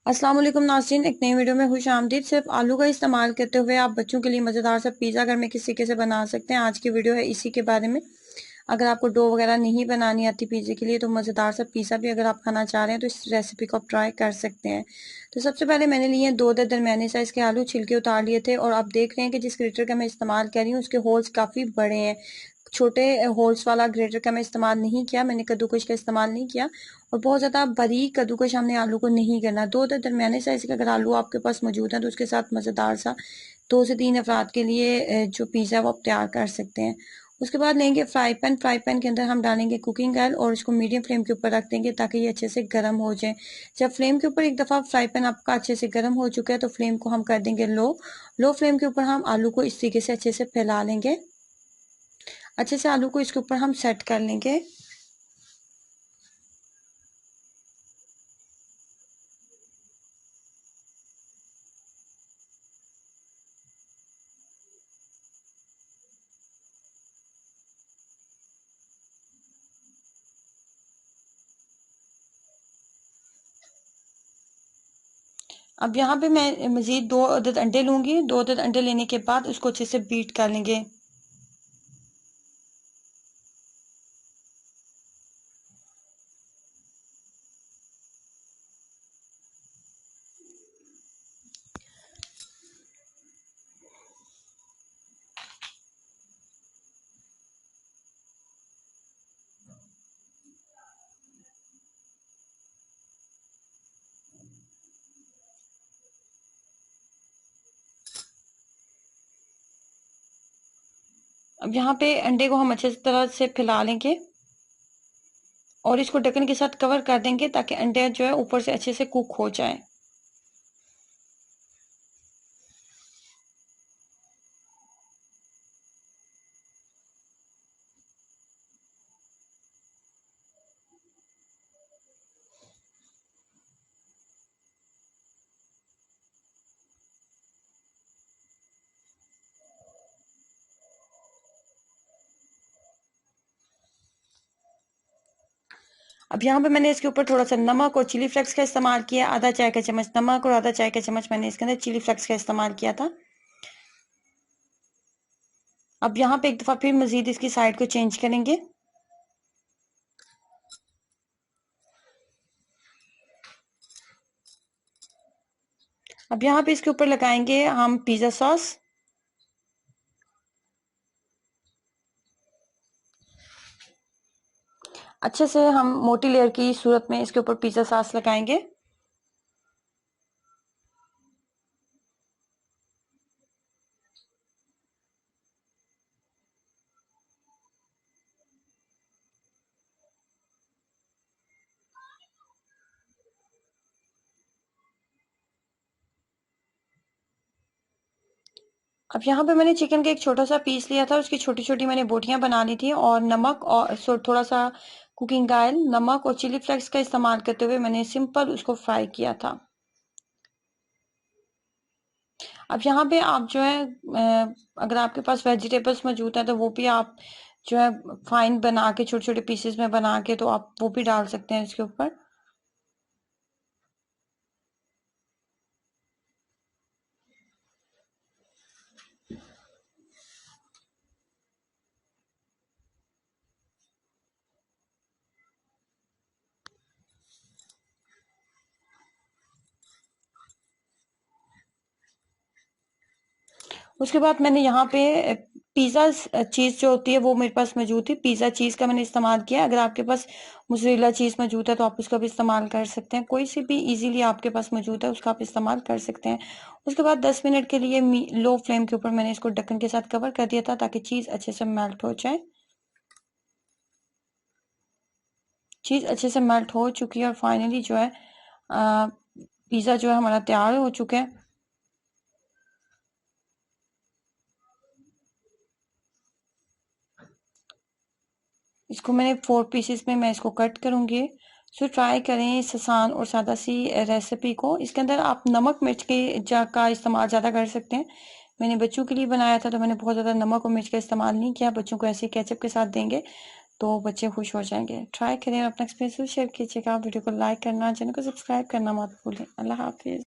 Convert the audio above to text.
अस्सलाम वालेकुम नाज़रीन, एक नई वीडियो में खुश आमदीद। सिर्फ आलू का इस्तेमाल करते हुए आप बच्चों के लिए मज़ेदार सा पिज़्ज़ा घर में किस तरीके से बना सकते हैं, आज की वीडियो है इसी के बारे में। अगर आपको डो वगैरह नहीं बनानी आती पिज़्ज़े के लिए तो मज़ेदार सा पिज़्ज़ा भी अगर आप खाना चाह रहे हैं तो इस रेसिपी को आप ट्राई कर सकते हैं। तो सबसे पहले मैंने लिए हैं 2 दरमियाने साइज़ के आलू, छिलके उतार लिए थे और आप देख रहे हैं कि जिस ग्रेटर का मैं इस्तेमाल कर रही हूँ उसके होल्स काफ़ी बड़े हैं। छोटे होल्स वाला ग्रेटर का मैं इस्तेमाल नहीं किया, मैंने कद्दूकश का इस्तेमाल नहीं किया और बहुत ज़्यादा बारीक कद्दूकश हमने आलू को नहीं करना। 2 दरमियाने साइज़ के अगर आलू आपके पास मौजूद है तो उसके साथ मज़ेदार सा 2 से 3 अफराद के लिए जो पिज़्ज़ा है वो आप तैयार कर सकते हैं। उसके बाद लेंगे फ्राई पैन के अंदर हम डालेंगे कुकिंग ऑयल और इसको मीडियम फ्लेम के ऊपर रख देंगे ताकि ये अच्छे से गर्म हो जाए। जब फ्लेम के ऊपर एक दफ़ा फ्राई पैन आपका अच्छे से गर्म हो चुका है तो फ्लेम को हम कर देंगे लो फ्लेम के ऊपर हम आलू को इस तरीके से अच्छे से फैला लेंगे। अच्छे से आलू को इसके ऊपर हम सेट कर लेंगे। अब यहाँ पे मैं मजीद 2 अदद अंडे लूंगी। 2 अदद अंडे लेने के बाद उसको अच्छे से बीट कर लेंगे। अब यहाँ पे अंडे को हम अच्छे तरह से फैला लेंगे और इसको ढक्कन के साथ कवर कर देंगे ताकि अंडे जो है ऊपर से अच्छे से कुक हो जाए। अब यहाँ पे मैंने इसके ऊपर थोड़ा सा नमक और चिली फ्लेक्स का इस्तेमाल किया। आधा चाय का चम्मच नमक और आधा चाय का चम्मच मैंने इसके अंदर चिली फ्लेक्स का इस्तेमाल किया था। अब यहाँ पे एक दफा फिर मजीद इसकी साइड को चेंज करेंगे। अब यहाँ पे इसके ऊपर लगाएंगे हम पिज्जा सॉस। अच्छे से हम मोटी लेयर की सूरत में इसके ऊपर पिज्जा सॉस लगाएंगे। अब यहाँ पे मैंने चिकन का एक छोटा सा पीस लिया था, उसकी छोटी छोटी मैंने बोटियां बना ली थी और नमक और थोड़ा सा कुकिंग ऑयल, नमक और चिली फ्लेक्स का इस्तेमाल करते हुए मैंने सिंपल उसको फ्राई किया था। अब यहाँ पे आप जो है अगर आपके पास वेजिटेबल्स मौजूद है तो वो भी आप जो है फाइन बना के छोटे छोटे पीसेस में बना के तो आप वो भी डाल सकते हैं इसके ऊपर। उसके बाद मैंने यहाँ पे पिज़्ज़ा चीज़ जो होती है वो मेरे पास मौजूद थी, पिज़्ज़ा चीज़ का मैंने इस्तेमाल किया। अगर आपके पास मोज़रेला चीज़ मौजूद है तो आप उसका भी इस्तेमाल कर सकते हैं, कोई सी भी इजीली आपके पास मौजूद है उसका आप इस्तेमाल कर सकते हैं। उसके बाद 10 मिनट के लिए लो फ्लेम के ऊपर मैंने इसको ढक्कन के साथ कवर कर दिया था ताकि चीज़ अच्छे से मेल्ट हो जाए। चीज़ अच्छे से मेल्ट हो चुकी है और फाइनली जो है पिज़्ज़ा जो है हमारा तैयार हो चुका है। इसको मैंने 4 पीसेस में मैं इसको कट करूंगी। सो ट्राई करें इस आसान और सादा सी रेसिपी को। इसके अंदर आप नमक मिर्च के का इस्तेमाल ज़्यादा कर सकते हैं। मैंने बच्चों के लिए बनाया था तो मैंने बहुत ज़्यादा नमक और मिर्च का इस्तेमाल नहीं किया, बच्चों को ऐसे केचप के साथ देंगे तो बच्चे खुश हो जाएंगे। ट्राई करें, अपना एक्सपीरियंस शेयर कीजिएगा। वीडियो को लाइक करना, चैनल को सब्सक्राइब करना मत भूलें। अल्लाह हाफिज़।